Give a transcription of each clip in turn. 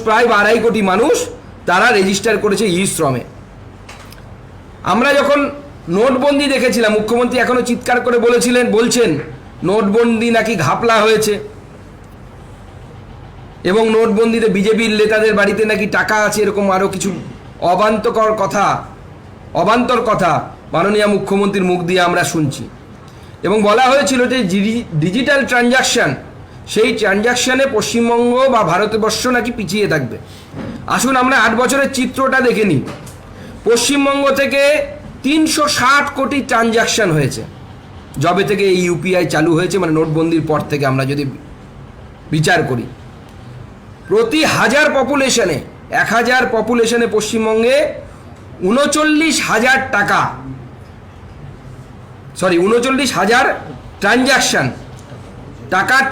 প্রায় 2.5 কোটি মানুষ তারা রেজিস্টার করেছে ই শ্রমে। আমরা যখন নোটবন্দি দেখেছিলাম, মুখ্যমন্ত্রী এখনো চিৎকার করে বলছেন নোটবন্দি নাকি ঘাপলা হয়েছে এবং নোটবন্দিতে বিজেপির নেতাদের বাড়িতে নাকি টাকা আছে, এরকম আরও কিছু অবান্তর কথা মাননীয় মুখ্যমন্ত্রীর মুখ দিয়ে আমরা শুনছি। এবং বলা হয়েছিল যে ডিজিটাল ট্রানজাকশান, সেই ট্রানজাকশানে পশ্চিমবঙ্গ বা ভারতবর্ষ নাকি পিছিয়ে থাকবে। আসুন আমরা 8 বছরের চিত্রটা দেখে নিই। পশ্চিমবঙ্গ থেকে 360 কোটি ট্রানজাকশান হয়েছে যবে থেকে এই ইউপিআই চালু হয়েছে, মানে নোটবন্দির পর থেকে আমরা যদি বিচার করি। প্রতি 1000 পপুলেশনে 1000 পপুলেশনে পশ্চিমবঙ্গে 39,000 টাকা, 39,000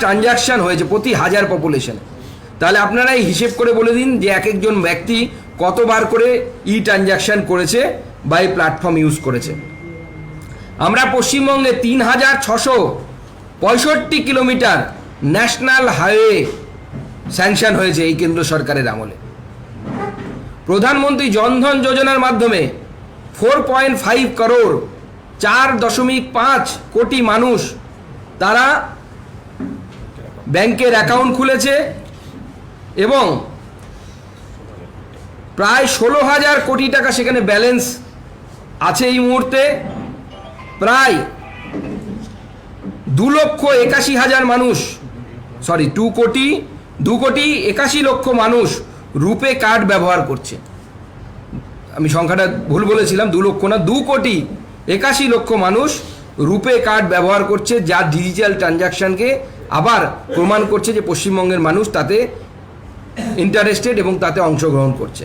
ট্রানজাকশান হয়েছে প্রতি 1000 পপুলেশনে। তাহলে আপনারা এই হিসেব করে বলে দিন যে এক একজন ব্যক্তি কতবার করে ই ট্রানজাকশান করেছে বা এই প্ল্যাটফর্ম ইউজ করেছে। আমরা পশ্চিমবঙ্গে 3,665 কিলোমিটার ন্যাশনাল হাইওয়ে স্যাংশন হয়েছে এই কেন্দ্র সরকারের আমলে। প্রধানমন্ত্রী জনধন যোজনার মাধ্যমে 4.5 করোড় 4.5 কোটি মানুষ তারা ব্যাংকের অ্যাকাউন্ট খুলেছে এবং প্রায় 16,000 কোটি টাকা সেখানে ব্যালেন্স আছে এই মুহূর্তে। প্রায় 2,81,000 মানুষ, 2,81,00,000 মানুষ রুপে কার্ড ব্যবহার করছে। আমি সংখ্যাটা ভুল বলেছিলাম, 2 লক্ষ না, 2,81,00,000 মানুষ রুপে কার্ড ব্যবহার করছে, যা ডিজিটাল ট্রানজাকশানকে আবার প্রমাণ করছে যে পশ্চিমবঙ্গের মানুষ তাতে ইন্টারেস্টেড এবং তাতে অংশগ্রহণ করছে।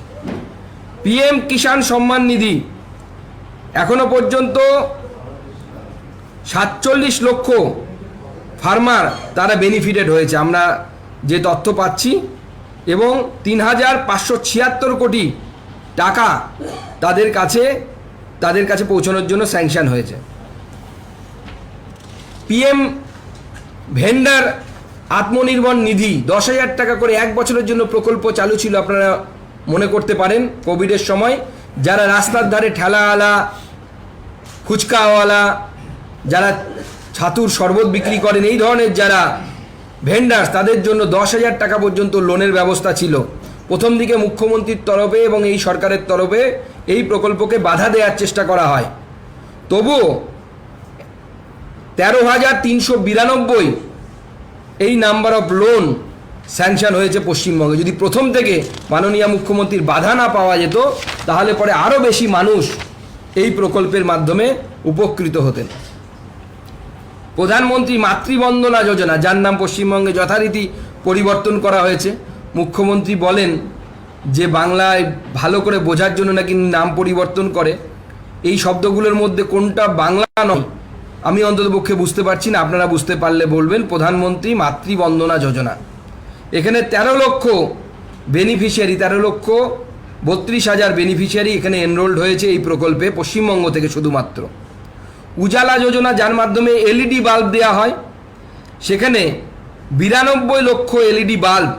পিএম কিষাণ সম্মান নিধি এখনো পর্যন্ত 47 লক্ষ ফার্মার তারা বেনিফিটেড হয়েছে আমরা যে তথ্য পাচ্ছি, এবং 3,576 কোটি টাকা তাদের কাছে পৌঁছানোর জন্য স্যাংশন হয়েছে। পিএম ভেন্ডার আত্মনির্ভর নিধি 10,000 টাকা করে 1 বছরের জন্য প্রকল্প চালু ছিল, আপনারা মনে করতে পারেন কোভিডের সময়। যারা রাস্তার ধারে ঠেলাওয়ালা, ফুচকাওয়ালা, যারা ছাতুর শরবত বিক্রি করেন, এই ধরনের যারা ভেন্ডার্স, তাদের জন্য 10,000 টাকা পর্যন্ত লোনের ব্যবস্থা ছিল। প্রথম দিকে মুখ্যমন্ত্রীর তরফে এবং এই সরকারের তরফে এই প্রকল্পকে বাধা দেওয়ার চেষ্টা করা হয়, তবুও 13,392 এই নাম্বার অফ লোন স্যাংশন হয়েছে পশ্চিমবঙ্গে। যদি প্রথম থেকে মাননীয় মুখ্যমন্ত্রীর বাধা না পাওয়া যেত তাহলে পরে আরও বেশি মানুষ এই প্রকল্পের মাধ্যমে উপকৃত হতেন। প্রধানমন্ত্রী মাতৃবন্দনা যোজনা, যার নাম পশ্চিমবঙ্গে যথারীতি পরিবর্তন করা হয়েছে। মুখ্যমন্ত্রী বলেন যে বাংলায় ভালো করে বোঝার জন্য নাকি নাম পরিবর্তন করে। এই শব্দগুলোর মধ্যে কোনটা বাংলা নয় আমি অন্ততপক্ষে বুঝতে পারছি না, আপনারা বুঝতে পারলে বলবেন। প্রধানমন্ত্রী মাতৃবন্দনা যোজনা, এখানে 13 লক্ষ বেনিফিশিয়ারি, 13,32,000 বেনিফিশিয়ারি এখানে এনরোল্ড হয়েছে এই প্রকল্পে পশ্চিমবঙ্গ থেকে শুধুমাত্র। উজালা যোজনা, যার মাধ্যমে এলইডি বাল্ব দেওয়া হয়, সেখানে 92 লক্ষ এলইডি বাল্ব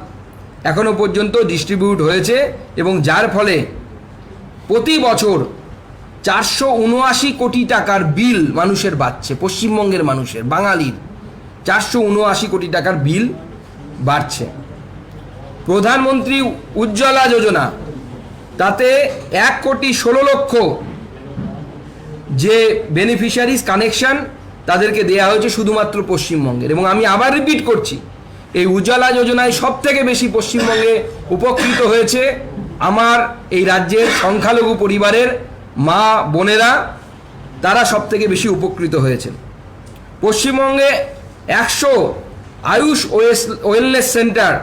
এখনো পর্যন্ত ডিস্ট্রিবিউট হয়েছে এবং যার ফলে প্রতি বছর 479 কোটি টাকার বিল মানুষের বাড়ছে, পশ্চিমবঙ্গের মানুষের, বাঙালির 479 কোটি টাকার বিল বাড়ছে। প্রধানমন্ত্রী উজ্জ্বলা যোজনা, তাতে 1,16,00,000 যে বেনিফিশিয়ারিজ কানেকশন তাদেরকে দেওয়া হয়েছে শুধুমাত্র পশ্চিমবঙ্গের। এবং আমি আবার রিপিট করছি, এই উজ্জ্বলা যোজনায় সব থেকে বেশি পশ্চিমবঙ্গে উপকৃত হয়েছে আমার এই রাজ্যের সংখ্যালঘু পরিবারের মা বোনেরা, তারা সব থেকে বেশি উপকৃত হয়েছেন। পশ্চিমবঙ্গে 100 আয়ুষ ওয়েলনেস সেন্টার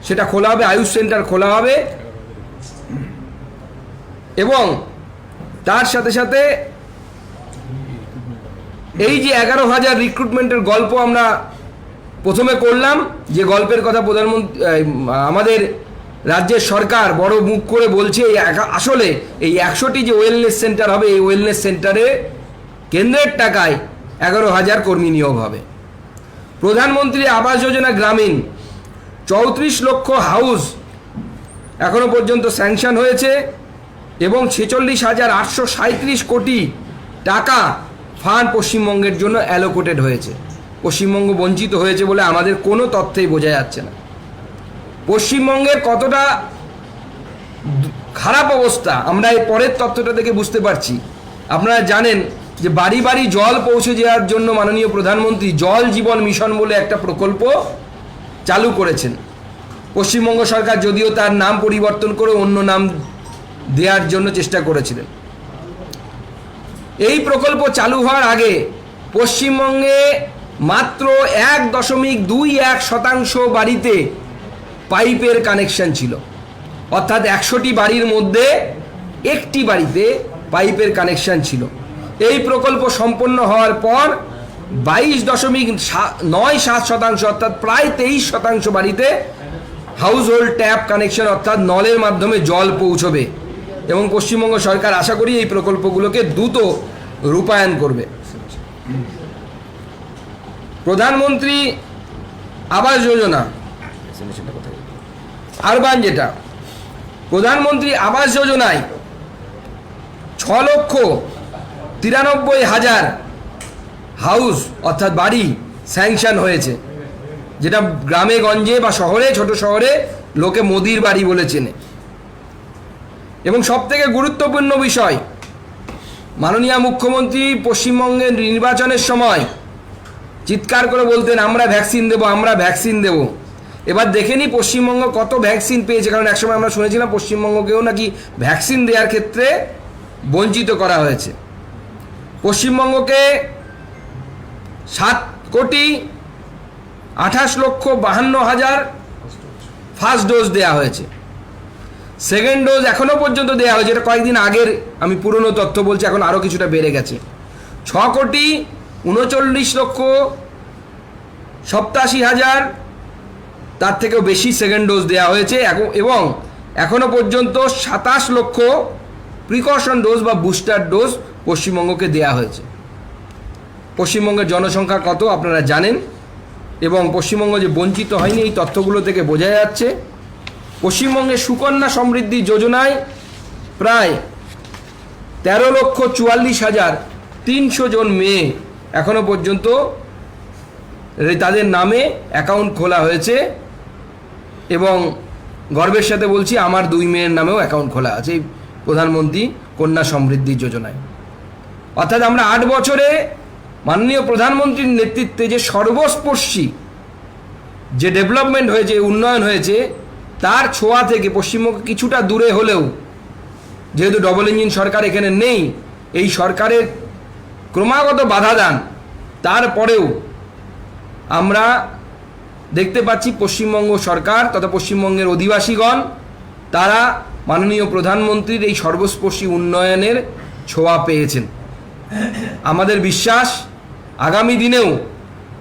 সেটা খোলা হবে, আয়ুষ সেন্টার খোলা হবে, এবং তার সাথে সাথে এই যে 11,000 রিক্রুটমেন্টের গল্প আমরা প্রথমে করলাম, যে গল্পের কথা প্রধানমন্ত্রী আমাদের রাজ্যের সরকার বড় মুখ করে বলছে, আসলে এই 100টি যে ওয়েলনেস সেন্টার হবে, এই ওয়েলনেস সেন্টারে কেন্দ্রের টাকায় 11,000 কর্মী নিয়োগ হবে। প্রধানমন্ত্রী আবাস যোজনা গ্রামীণ 34 লক্ষ হাউস এখনো পর্যন্ত স্যাংশন হয়েছে এবং 46,837 কোটি টাকা ফান্ড পশ্চিমবঙ্গের জন্য অ্যালোকেটেড হয়েছে। পশ্চিমবঙ্গ বঞ্চিত হয়েছে বলে আমাদের কোনো তথ্যেই বোঝা যাচ্ছে না। পশ্চিমবঙ্গের কতটা খারাপ অবস্থা আমরা এই পরের তথ্যটা থেকে বুঝতে পারছি। আপনারা জানেন যে বাড়ি বাড়ি জল পৌঁছে যাওয়ার জন্য মাননীয় প্রধানমন্ত্রী জল জীবন মিশন বলে একটা প্রকল্প চালু করেছেন। পশ্চিমবঙ্গ সরকার যদিও তার নাম পরিবর্তন করে অন্য নাম দেওয়ার জন্য চেষ্টা করেছিলেন। এই প্রকল্প চালু হওয়ার আগে পশ্চিমবঙ্গে মাত্র 1.21% বাড়িতে পাইপের কানেকশন ছিল, অর্থাৎ 100টি বাড়ির মধ্যে একটি বাড়িতে পাইপের কানেকশন ছিল। এই প্রকল্প সম্পন্ন হওয়ার পর 22.97% অর্থাৎ প্রায় 23% বাড়িতে হাউস হোল্ড ট্যাপ কানেকশন অর্থাৎ নলের মাধ্যমে জল পৌঁছবে এবং পশ্চিমবঙ্গ সরকার আশা করি এই প্রকল্পগুলোকে দ্রুত রূপায়ণ করবে। প্রধানমন্ত্রী আবাস যোজনা আরবান, যেটা প্রধানমন্ত্রী আবাস যোজনায় 6,93,000 হাউস অর্থাৎ বাড়ি স্যাংশন হয়েছে, যেটা গ্রামে গঞ্জে বা শহরে, ছোট শহরে লোকে মোদির বাড়ি বলে চেনে। এবং সবথেকে গুরুত্বপূর্ণ বিষয়, মাননীয় মুখ্যমন্ত্রী পশ্চিমবঙ্গের নির্বাচনের সময় চিৎকার করে বলতেন আমরা ভ্যাকসিন দেব, আমরা ভ্যাকসিন দেব। এবার দেখেনি পশ্চিমবঙ্গ কত ভ্যাকসিন পেয়েছে, কারণ একসময় আমরা শুনেছিলাম পশ্চিমবঙ্গকেও নাকি ভ্যাকসিন দেওয়ার ক্ষেত্রে বঞ্চিত করা হয়েছে। পশ্চিমবঙ্গকে 7,28,52,000 ফার্স্ট ডোজ দেওয়া হয়েছে। সেকেন্ড ডোজ এখনও পর্যন্ত দেওয়া হয়েছে, এটা কয়েকদিন আগের আমি পুরনো তথ্য বলছি, এখন আরও কিছুটা বেড়ে গেছে। 6,39,87,000 তার থেকেও বেশি সেকেন্ড ডোজ দেওয়া হয়েছে এবং এখনও পর্যন্ত 27 লক্ষ প্রিকশন ডোজ বা বুস্টার ডোজ পশ্চিমবঙ্গকে দেওয়া হয়েছে। পশ্চিমবঙ্গের জনসংখ্যা কত আপনারা জানেন এবং পশ্চিমবঙ্গ যে বঞ্চিত হয়নি এই তথ্যগুলো থেকে বোঝা যাচ্ছে। পশ্চিমবঙ্গের সুকন্যা সমৃদ্ধি যোজনায় প্রায় 13,44,300 জন মেয়ে এখনো পর্যন্ত তাদের নামে অ্যাকাউন্ট খোলা হয়েছে এবং গর্বের সাথে বলছি আমার 2 মেয়ের নামেও অ্যাকাউন্ট খোলা আছে এই প্রধানমন্ত্রী কন্যা সমৃদ্ধি যোজনায়। অর্থাৎ আমরা 8 বছরে মাননীয় প্রধানমন্ত্রীর নেতৃত্বে যে সর্বস্পর্শী যে ডেভেলপমেন্ট হয়েছে, উন্নয়ন হয়েছে, তার ছোঁয়া থেকে পশ্চিমবঙ্গ কিছুটা দূরে হলেও, যেহেতু ডবল ইঞ্জিন সরকার এখানে নেই, এই সরকারের ক্রমাগত বাধা দান, তারপরেও আমরা দেখতে পাচ্ছি পশ্চিমবঙ্গ সরকার তথা পশ্চিমবঙ্গের অধিবাসীগণ তারা মাননীয় প্রধানমন্ত্রীর এই সর্বস্পর্শী উন্নয়নের ছোঁয়া পেয়েছেন। আমাদের বিশ্বাস আগামী দিনেও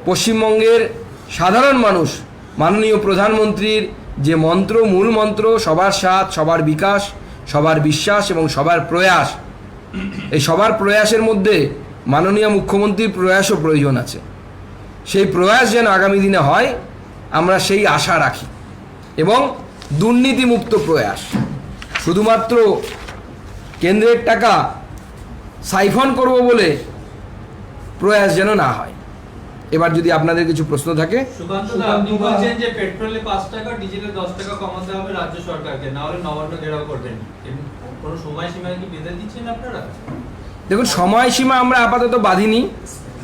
পশ্চিমবঙ্গের সাধারণ মানুষ মাননীয় প্রধানমন্ত্রীর যে মন্ত্র, মূল মন্ত্র সবার সাথ, সবার বিকাশ, সবার বিশ্বাস এবং সবার প্রয়াস, এই সবার প্রয়াসের মধ্যে মাননীয় মুখ্যমন্ত্রীর প্রয়াসও প্রয়োজন আছে। সেই প্রয়াস যেন আগামী দিনে হয় আমরা সেই আশা রাখি এবং দুর্নীতিমুক্ত প্রয়াস, শুধুমাত্র কেন্দ্রের টাকা সাইফন করব বলে প্রয়াস যেন না হয়। এবার যদি আপনাদের কিছু প্রশ্ন থাকে। আপনি বলছেন যে পেট্রোলে 5 টাকা, ডিজেলে 10 টাকা কমাতে হবে রাজ্য সরকারকে, না হলে নবান্ন ঘেরাও করবেন। কোনো সময়সীমা কি বেঁধে দিচ্ছেন আপনারা? দেখুন, সময়সীমা আমরা আপাতত বাঁধিনি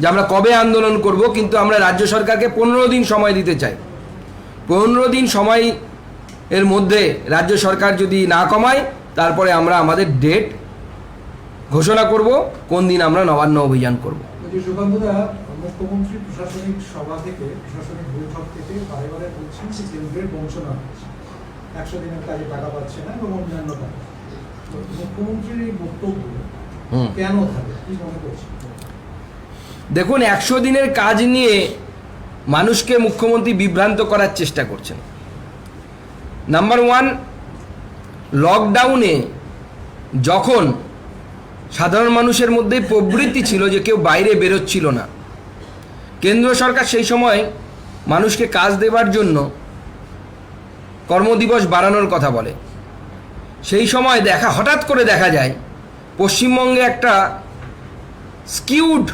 যে আমরা কবে আন্দোলন করব, কিন্তু আমরা রাজ্য সরকারকে 15 দিন সময় দিতে চাই। 15 দিন সময় এর মধ্যে রাজ্য সরকার যদি না কমায়, তারপরে আমরা আমাদের ডেট ঘোষণা করব কোন দিন আমরা নবান্ন অভিযান করব। মুখ্যমন্ত্রী প্রশাসনিক সভা থেকে, প্রশাসনিক বৈঠক থেকে বারে বারে বলছেন যে কেন্দ্রের বঞ্চনা হচ্ছে, 100 দিনের কাজে টাকা পাচ্ছে না এবং অন্যান্য টাকা। মুখ্যমন্ত্রীর এই বক্তব্য কেন থাকে, কি মনে করছেন? দেখুন, 100 দিনের কাজ নিয়ে মানুষকে মুখ্যমন্ত্রী বিভ্রান্ত করার চেষ্টা করছেন। নাম্বার 1, লকডাউনে যখন সাধারণ মানুষের মধ্যে প্রবৃত্তি ছিল যে কেউ বাইরে বেরোচ্ছিল না, কেন্দ্র সরকার সেই সময় মানুষকে কাজ দেওয়ার জন্য কর্মদিবস বাড়ানোর কথা বলে। সেই সময় হঠাৎ করে দেখা যায় পশ্চিমবঙ্গে একটা স্কিউড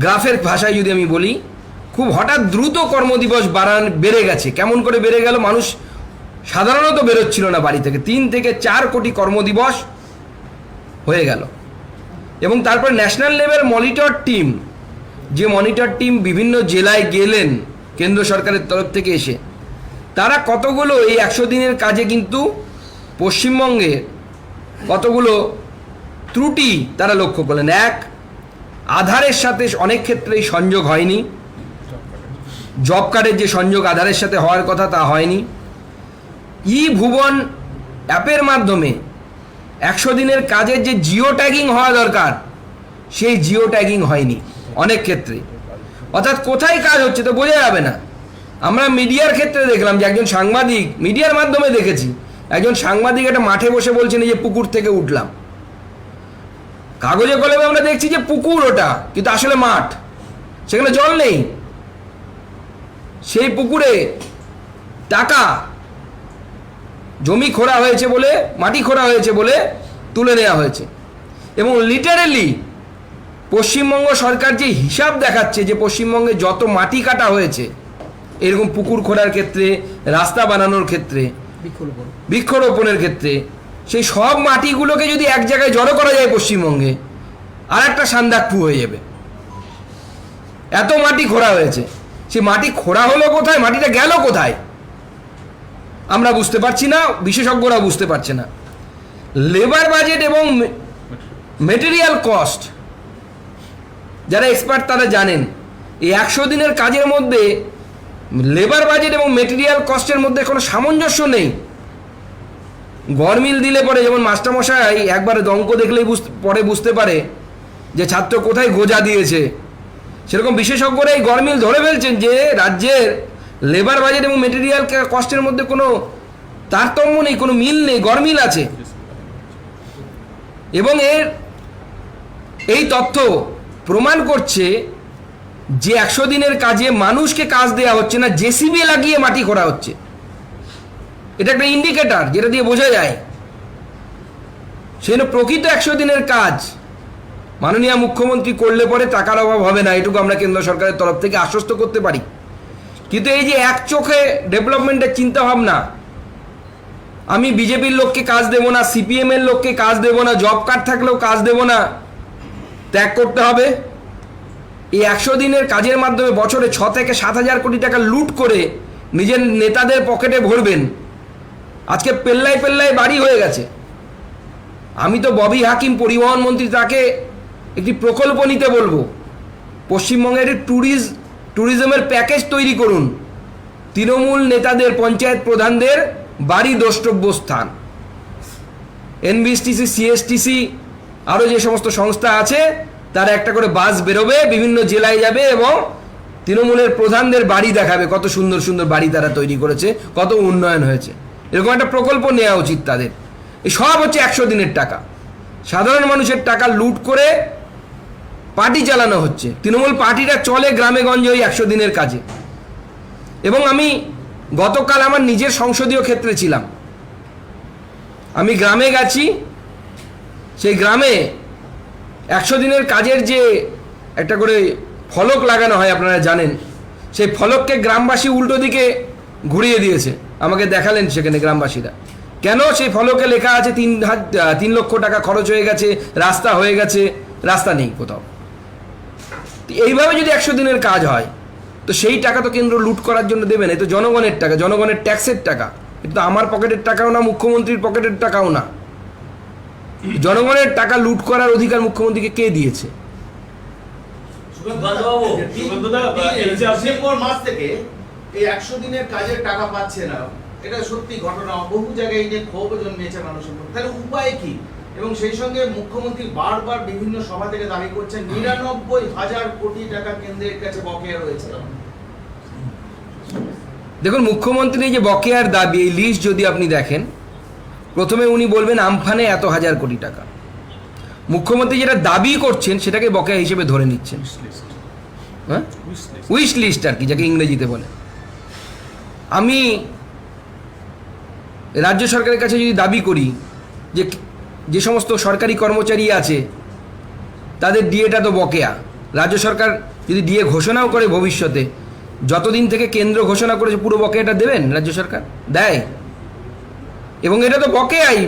গ্রাফের ভাষায় যদি আমি বলি, খুব হঠাৎ দ্রুত কর্মদিবস বেড়ে গেছে। কেমন করে বেড়ে গেল? মানুষ সাধারণত বেরোচ্ছিল না বাড়ি থেকে, 3 থেকে 4 কোটি কর্মদিবস হয়ে গেল। এবং তারপর ন্যাশনাল লেভেল মনিটর টিম, যে মনিটর টিম বিভিন্ন জেলায় গেলেন কেন্দ্র সরকারের তরফ থেকে এসে, তারা কতগুলো এই 100 দিনের কাজে কিন্তু পশ্চিমবঙ্গে কতগুলো ত্রুটি তারা লক্ষ্য করলেন। এক, আধারের সাথে অনেক ক্ষেত্রেই সংযোগ হয়নি, জব কার্ডের যে সংযোগ আধারের সাথে হওয়ার কথা তা হয়নি। ভুবন অ্যাপের মাধ্যমে 100 দিনের কাজের যে জিও ট্যাগিং হওয়া দরকার, সেই জিও ট্যাগিং হয়নি অনেক ক্ষেত্রে। অর্থাৎ কোথায় কাজ হচ্ছে তো বোঝা যাবে না। আমরা মিডিয়ার ক্ষেত্রে দেখলাম যে একজন সাংবাদিক, মিডিয়ার মাধ্যমে দেখেছি একজন সাংবাদিক একটা মাঠে বসে বলছেন এই যে পুকুর থেকে উঠলাম। কাগজে কলমে আমরা দেখছি যে পুকুর ওটা, কিন্তু আসলে মাঠ, সেখানে জল নেই। সেই পুকুরে টাকা, জমি খোঁড়া হয়েছে বলে, মাটি খোঁড়া হয়েছে বলে তুলে নেওয়া হয়েছে। এবং লিটারেলি পশ্চিমবঙ্গ সরকার যে হিসাব দেখাচ্ছে যে পশ্চিমবঙ্গে যত মাটি কাটা হয়েছে এরকম পুকুর খোঁড়ার ক্ষেত্রে, রাস্তা বানানোর ক্ষেত্রে, বৃক্ষরোপণের ক্ষেত্রে, সেই সব মাটিগুলোকে যদি এক জায়গায় জড়ো করা যায় পশ্চিমবঙ্গে, আর একটা সান্দাকফু হয়ে যাবে। এত মাটি খোঁড়া হয়েছে, সেই মাটি খোঁড়া হলো কোথায়, মাটিটা গেল কোথায় আমরা বুঝতে পারছি না, বিশেষজ্ঞরা বুঝতে পারছে না। লেবার বাজেট এবং মেটেরিয়াল কস্ট, যারা এক্সপার্ট তারা জানেন এই 100 দিনের কাজের মধ্যে লেবার বাজেট এবং মেটেরিয়াল কস্টের মধ্যে কোনো সামঞ্জস্য নেই। গরমিল দিলে পরে, যেমন মাস্টারমশাই একবার অঙ্ক দেখলেই পরে বুঝতে পারে যে ছাত্র কোথায় গোজা দিয়েছে, সেরকম বিশেষজ্ঞরা এই গরমিল ধরে ফেলছেন যে রাজ্যের লেবার বাজেট এবং মেটেরিয়াল কস্টের মধ্যে কোনো তারতম্য নেই, কোনো মিল নেই, গরমিল আছে। এবং এই তথ্য প্রমাণ করছে যে 100 দিনের কাজে মানুষকে কাজ দেওয়া হচ্ছে না, জেসিবি লাগিয়ে মাটি খোঁড়া হচ্ছে। এটা একটা ইন্ডিকেটর যেটা দিয়ে বোঝা যায় সেই প্রকৃত 100 দিনের কাজ মাননীয় মুখ্যমন্ত্রী করলে পরে টাকার অভাব হবে না, এটুকু আমরা কেন্দ্র সরকারের তরফ থেকে আশ্বস্ত করতে পারি। কিন্তু এই যে এক চোখে ডেভেলপমেন্টের চিন্তা ভাবনা, আমি বিজেপির লোককে কাজ দেব না, সিপিএম এর লোককে কাজ দেব না, জব কার্ড থাকলেও কাজ দেব না, ত্যাগ করতে হবে। এই 100 দিনের কাজের মাধ্যমে বছরে 6 থেকে 7 হাজার কোটি টাকা লুট করে নিজের নেতাদের পকেটে ভরবেন। আজকে পেল্লায় পেল্লায় বাড়ি হয়ে গেছে। আমি তো ববি হাকিম পরিবহন মন্ত্রী, তাকে একটি প্রকল্প নিতে বলবো। পশ্চিমবঙ্গের ট্যুরিজমের প্যাকেজ তৈরি করুন, তৃণমূল নেতাদের, পঞ্চায়েত প্রধানদের বাড়ি দ্রষ্টব্য স্থান, এনবিএসটিসি, সিএসটিসি, আরও যে সমস্ত সংস্থা আছে তারা একটা করে বাস বেরোবে, বিভিন্ন জেলায় যাবে এবং তৃণমূলের প্রধানদের বাড়ি দেখাবে, কত সুন্দর সুন্দর বাড়ি তারা তৈরি করেছে, কত উন্নয়ন হয়েছে। এরকম একটা প্রকল্প নেওয়া উচিত তাদের। এই সব হচ্ছে 100 দিনের টাকা, সাধারণ মানুষের টাকা লুট করে পার্টি চালানো হচ্ছে। তৃণমূল পার্টিটা চলে গ্রামে গঞ্জে ওই 100 দিনের কাজে। এবং আমি গতকাল আমার নিজের সংসদীয় ক্ষেত্রে ছিলাম, আমি গ্রামে গেছি। সেই গ্রামে 100 দিনের কাজের যে একটা করে ফলক লাগানো হয় আপনারা জানেন, সেই ফলককে গ্রামবাসী উল্টো দিকে ঘুরিয়ে দিয়েছে। আমাকে দেখালেন সেখানে গ্রামবাসীরা, কেন সেই ফলকে লেখা আছে 3 লক্ষ টাকা খরচ হয়ে গেছে, রাস্তা হয়ে গেছে, রাস্তা নেই কোথাও। এইভাবে যদি 100 দিনের কাজ হয় তো সেই টাকা তো কেন্দ্র লুট করার জন্য দেবে না। এ তো জনগণের টাকা, জনগণের ট্যাক্সের টাকা। এটা তো আমার পকেটের টাকাও না, মুখ্যমন্ত্রীর পকেটের টাকাও না। জনগণের টাকা লুট করার অধিকার মুখ্যমন্ত্রীকে কে দিয়েছে? ডিসেম্বর মাস থেকে এই 100 দিনের কাজের টাকা পাচ্ছে না, এটা সত্যি ঘটনা। বহু জায়গায় এই যে ক্ষোভ জন্মেছে মানুষের মধ্যে, তাহলে উপায় কি? এবং সেই সঙ্গে মুখ্যমন্ত্রী বারবার বিভিন্ন সভা থেকে দাবি করছেন 99,000 কোটি টাকা কেন্দ্রের কাছে বকেয়া রয়েছে। দেখুন, মুখ্যমন্ত্রী যে বকেয়ার দাবি, এই লিস্ট যদি আপনি দেখেন, প্রথমে উনি বলবেন আমফানে এত হাজার কোটি টাকা। মুখ্যমন্ত্রী যেটা দাবি করছেন সেটাকে বকেয়া হিসেবে ধরে নিচ্ছেন। হ্যাঁ, উইশ লিস্ট আর কি, যাকে ইংরেজিতে বলে। আমি রাজ্য সরকারের কাছে যদি দাবি করি যে যে সমস্ত সরকারি কর্মচারী আছে তাদের ডিএটা তো বকেয়া, রাজ্য সরকার যদি ডিএ ঘোষণাও করে ভবিষ্যতে, যতদিন থেকে কেন্দ্র ঘোষণা করেছে পুরো বকেয়াটা দেবেন রাজ্য সরকার? দেয়। এবং এটা তো বকেয়াই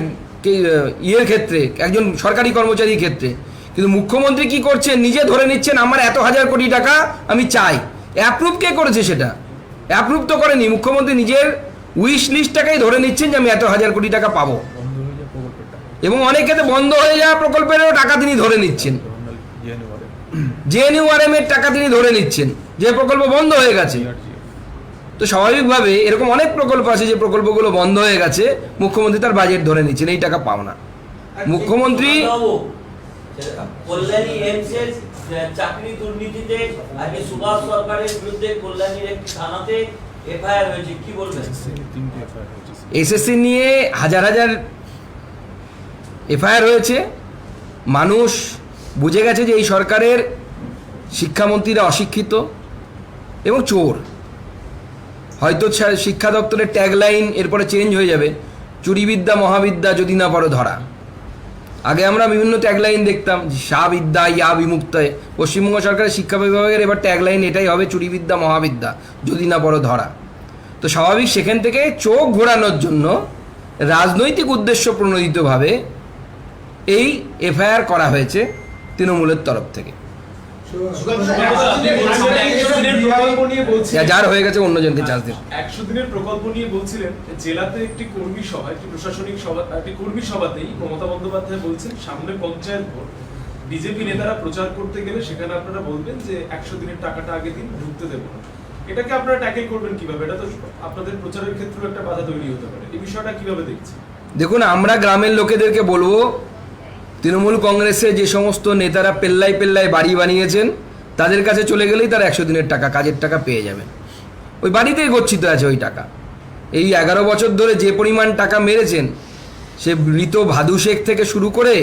ইয়ের ক্ষেত্রে, একজন সরকারি কর্মচারীর ক্ষেত্রে। কিন্তু মুখ্যমন্ত্রী কি করছেন, নিজে ধরে নিচ্ছেন আমার এত হাজার কোটি টাকা আমি চাই। অ্যাপ্রুভ কে করেছে সেটা? অ্যাপ্রুভ তো করেনি, মুখ্যমন্ত্রী নিজের উইশ লিস্টটাকেই ধরে নিচ্ছেন যে আমি এত হাজার কোটি টাকা পাবো। এবং অনেক ক্ষেত্রে বন্ধ হয়ে যাওয়া প্রকল্পেরও টাকা তিনি ধরে নিচ্ছেন, জেএনইউআরএম এর টাকা তিনি ধরে নিচ্ছেন, যে প্রকল্প বন্ধ হয়ে গেছে। তো স্বাভাবিকভাবে এরকম অনেক প্রকল্প আছে যে প্রকল্পগুলো বন্ধ হয়ে গেছে, মুখ্যমন্ত্রী তার বাজেট ধরে নিচ্ছেন, এই টাকা পাও না। মুখ্যমন্ত্রী কল্যাণী এইমসের চাকরি দুর্নীতিতে আগে সুভাষ সরকারের বিরুদ্ধে কল্যাণীর একটি থানাতে এফআইআর হয়েছে, কি বলবেন? এসএসসি নিয়ে হাজার হাজার এফআইআর হয়েছে। মানুষ বুঝে গেছে যে এই সরকারের শিক্ষামন্ত্রীরা অশিক্ষিত এবং চোর। হয়তো শিক্ষা দপ্তরের ট্যাগলাইন এরপরে চেঞ্জ হয়ে যাবে, চুরিবিদ্যা মহাবিদ্যা যদি না পারো ধরা। আগে আমরা বিভিন্ন ট্যাগলাইন দেখতাম, সা বিদ্যা ইয়া বিমুক্তায়। পশ্চিমবঙ্গ সরকারের শিক্ষা বিভাগের এবার ট্যাগলাইন এটাই হবে, চুরিবিদ্যা মহাবিদ্যা যদি না পারো ধরা। তো স্বাভাবিক সেখান থেকে চোখ ঘোরানোর জন্য রাজনৈতিক উদ্দেশ্য প্রণোদিতভাবে এই এফআইআর করা হয়েছে তৃণমূলের তরফ থেকে। যার হয়ে গেছে অন্যজনকে চান্স দিন। 100 দিনের প্রকল্প নিয়ে বলছিলেন, জেলাতে একটি কর্মী সভা, একটি প্রশাসনিক সভা, একটি কর্মী সভাতেই মমতা বন্দ্যোপাধ্যায় বলছেন সামনে পঞ্চায়েত ভোট, বিজেপি নেতারা প্রচার করতে গেলে সেখানে আপনারা বলবেন যে 100 দিনের টাকাটা আগে দিন, ঢুকতে দেবো না। এটাকে আপনারা ট্যাকেল করবেন কিভাবে? এটা তো আপনাদের প্রচারের ক্ষেত্রেও একটা বাধা তৈরি হতে পারে, এই বিষয়টা কিভাবে দেখছেন? দেখুন, আমরা গ্রামের লোকেদেরকে বলবো, তৃণমূল কংগ্রেসে যে সমস্ত নেতারা পেল্লায় পেল্লায় বাড়ি বানিয়েছেন তাদের কাছে চলে গেলেই তার 100 দিনের টাকা, কাজের টাকা পেয়ে যাবেন। ওই বাড়িতেই গচ্ছিত আছে ওই টাকা। এই 11 বছর ধরে যে পরিমাণ টাকা মেরেছেন, সে মৃত ভাদু শেখ থেকে শুরু করে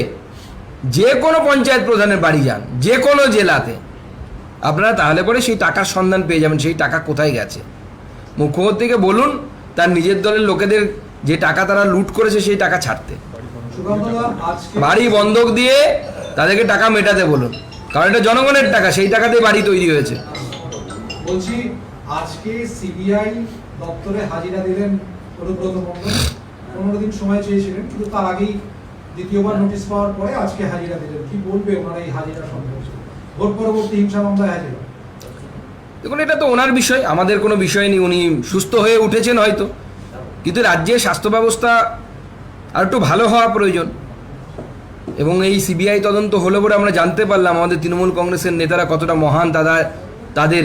যে কোনো পঞ্চায়েত প্রধানের বাড়ি যান, যে কোনো জেলাতে, আপনারা তাহলে পরে সেই টাকার সন্ধান পেয়ে যাবেন, সেই টাকা কোথায় গেছে। মুখ্যমন্ত্রীকে বলুন তার নিজের দলের লোকেদের যে টাকা তারা লুট করেছে সেই টাকা ছাড়তে, বাড়ি বন্ধক দিয়ে তাদেরকে টাকা মেটাতে বলুন, কারণ এটা জনগণের টাকা, সেই টাকাতেই বাড়ি তৈরি হয়েছে। বলছি, আজকে সিবিআই দপ্তরে হাজিরা দিলেন অনুব্রত মণ্ডল। 15 দিন সময় চেয়েছিলেন, কিন্তু তার আগেই দ্বিতীয়বার নোটিশ পাওয়ার পরে আজকে হাজিরা দিলেন। কি বলবে ওনারা এই হাজিরা সম্পর্কে? ভোট পরবর্তী হিংসা মামলায় হাজিরা। দেখুন, এটা তো ওনার বিষয়, আমাদের কোনো বিষয় নেই। উনি সুস্থ হয়ে উঠেছেন হয়তো, কিন্তু রাজ্যের স্বাস্থ্য ব্যবস্থা আর একটু ভালো হওয়া প্রয়োজন। এবং এই সিবিআই তদন্ত হলো বলে আমরা জানতে পারলাম আমাদের তৃণমূল কংগ্রেসের নেতারা কতটা মহান, তাদের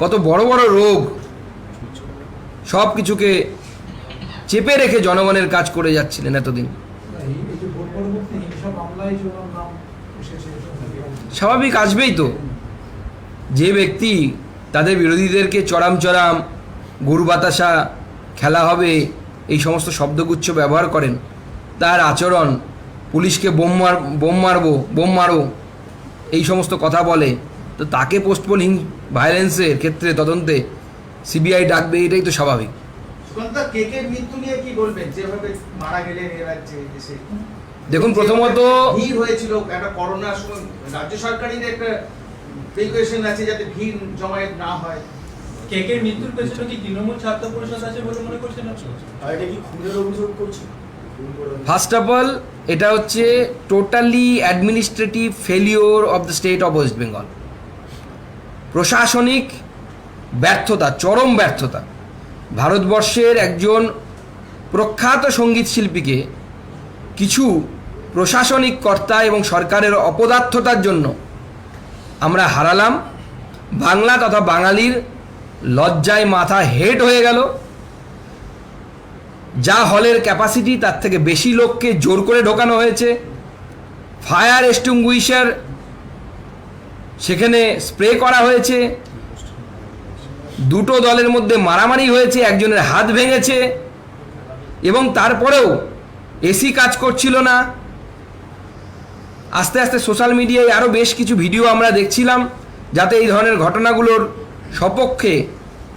কত বড় বড় রোগ, সব কিছুকে চেপে রেখে জনগণের কাজ করে যাচ্ছিলেন এতদিন। এই যে ভোট পরবর্তী হিংসা মামলায় যে ওনার নাম এসেছে, স্বাভাবিক আসবেই তো। যে ব্যক্তি তাদের বিরোধীদেরকে চড়াম চড়াম, গরু বাতাসা খেলা হবে, এই সমস্ত শব্দগুচ্ছ ব্যবহার করেন, তার আচরণ, পুলিশকে বোম মারো এই সমস্ত কথা বলে, তো তাকে পোস্টপোল ভায়োলেন্সের ক্ষেত্রে তদন্তে সিবিআই ডাকবে, এটাই তো স্বাভাবিক। সুকান্ত, কেকের মৃত্যু নিয়ে কি বলবেন? যেভাবে মারা গেলেন এ রাজ্যে দেশে, দেখুন, প্রথমত ভিড় হয়েছিল একটা করোনার সময়, রাজ্য সরকারের একটা প্রিকশন আছে যাতে ভিড় জমায়েত না হয়। কেকের মৃত্যুর পেছনে কি তৃণমূল ছাত্র পরিষদ আছে বলে মনে করছেন আপনি? আর এটা কি খুনের অভিযোগ করছে? ফার্স্ট অফ অল, এটা হচ্ছে totally administrative failure of the state of West Bengal. প্রশাসনিক ব্যর্থতা, চরম ব্যর্থতা। ভারতবর্ষের একজন প্রখ্যাত সঙ্গীত শিল্পীকে কিছু প্রশাসনিক কর্তা এবং সরকারের অপদার্থতার জন্য আমরা হারালাম। বাংলা তথা বাঙালির লজ্জায় মাথা হেট হয়ে গেল। যা হলের ক্যাপাসিটি তার থেকে বেশি লোককে জোর করে ঢোকানো হয়েছে। ফায়ার এক্সটিংগুইশার সেখানে স্প্রে করা হয়েছে। দুটো দলের মধ্যে মারামারি হয়েছে, একজনের হাত ভেঙেছে, এবং তারপরেও এসি কাজ করছিল না। আস্তে আস্তে সোশ্যাল মিডিয়ায় আরও বেশ কিছু ভিডিও আমরা দেখছিলাম যাতে এই ধরনের ঘটনাগুলোর সপক্ষে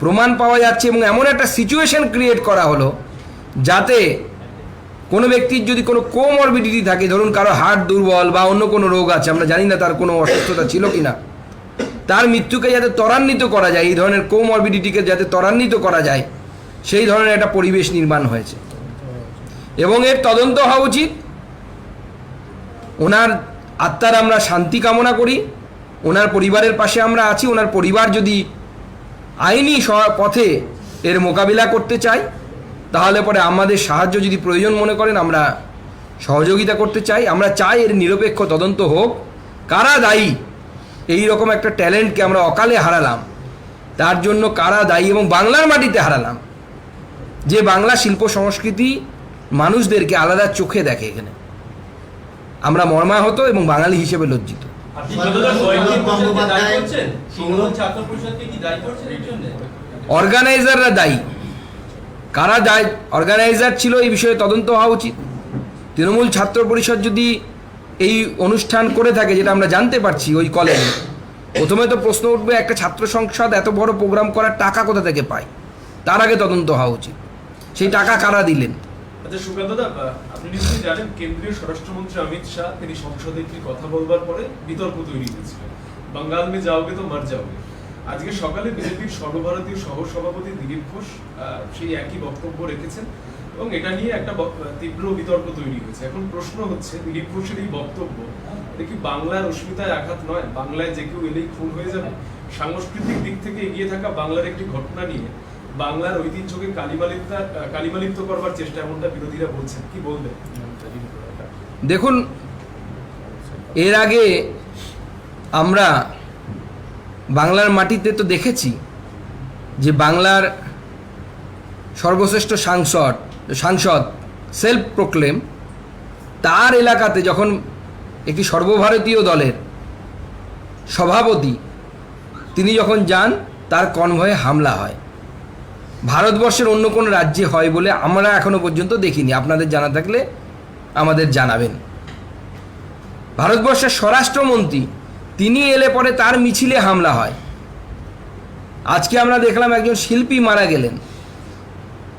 প্রমাণ পাওয়া যাচ্ছে, এবং এমন একটা সিচুয়েশন ক্রিয়েট করা হলো যাতে কোনো ব্যক্তির যদি কোনো কোমরবিডিটি থাকে, ধরুন কারো হার্ট দুর্বল বা অন্য কোনো রোগ আছে, আমরা জানি না তার কোনো অসুস্থতা ছিল কি না, তার মৃত্যুকে যাতে ত্বরান্বিত করা যায়, এই ধরনের কোমরবিডিটিকে যাতে ত্বরান্বিত করা যায়, সেই ধরনের একটা পরিবেশ নির্মাণ হয়েছে। এবং এর তদন্ত হওয়া উচিত। ওনার আত্মার আমরা শান্তি কামনা করি, ওনার পরিবারের পাশে আমরা আছি। ওনার পরিবার যদি আইনি পথে এর মোকাবিলা করতে চায়, তাহলে পরে আমাদের সাহায্য যদি প্রয়োজন মনে করেন, আমরা সহযোগিতা করতে চাই। আমরা চাই এর নিরপেক্ষ তদন্ত হোক, কারা দায়ী এই রকম একটা ট্যালেন্টকে আমরা অকালে হারালাম, তার জন্য কারা দায়ী, এবং বাংলার মাটিতে হারালাম, যে বাংলা শিল্প সংস্কৃতি মানুষদেরকে আলাদা চোখে দেখে। এখানে আমরা মর্মাহত এবং বাঙালি হিসেবে লজ্জিত। আপনি তৃণমূল পরিষদকে দায়ী করছেন? তৃণমূল ছাত্র পরিষদকে কি দায়ী করছেন এর জন্য? অর্গানাইজাররা দায়ী। কারা দায়ী অর্গানাইজার ছিল এই বিষয়ে তদন্ত হওয়া উচিত। তৃণমূল ছাত্র পরিষদ যদি এই অনুষ্ঠান করে থাকে, যেটা আমরা জানতে পারছি ওই কলেজে, প্রথমে তো প্রশ্ন উঠবে একটা ছাত্র সংসদ এত বড় প্রোগ্রাম করার টাকা কোথা থেকে পায়, তার আগে তদন্ত হওয়া উচিত। সেই টাকা কারা দিলেন? আচ্ছা সুকান্ত দা, আপনি নিশ্চয়ই জানেন কেন্দ্রীয় স্বরাষ্ট্রমন্ত্রী অমিত শাহ তিনি সংসদে একটি কথা বলবার পরে বিতর্ক তৈরি হয়েছিল, বাঙ্গাল মে যাওগে তো মার যাওগে। আজকে সকালে বিজেপির সর্বভারতীয় সহ সভাপতি দিলীপ ঘোষ সেই একই বক্তব্য রেখেছেন এবং এটা নিয়ে একটা তীব্র বিতর্ক তৈরি হয়েছে। এখন প্রশ্ন হচ্ছে, দিলীপ ঘোষের এই বক্তব্য এটা কি বাংলার অস্মিতায় আঘাত নয়? বাংলায় যে কেউ এলেই খুন হয়ে যাবে? সাংস্কৃতিক দিক থেকে এগিয়ে থাকা বাংলার একটি ঘটনা নিয়ে বাংলার ঐতিহ্যকে কালিমালিপ্ত করবার চেষ্টা, এমনটা বিরোধীরা বলছেন, কি বলবেন? দেখুন, এর আগে আমরা বাংলার মাটিতে তো দেখেছি যে বাংলার সর্বশ্রেষ্ঠ সাংসদ সেলফ প্রোক্লেম, তার এলাকাতে যখন একটি সর্বভারতীয় দলের সভাপতি তিনি যখন যান, তার কনভয়ে হামলা হয়। ভারতবর্ষের অন্য কোনো রাজ্যে হয় বলে আমরা এখনো পর্যন্ত দেখিনি। আপনাদের জানা থাকলে আমাদের জানাবেন। ভারতবর্ষের স্বরাষ্ট্রমন্ত্রী তিনি এলে পরে তার মিছিলে হামলা হয়। আজকে আমরা দেখলাম একজন শিল্পী মারা গেলেন।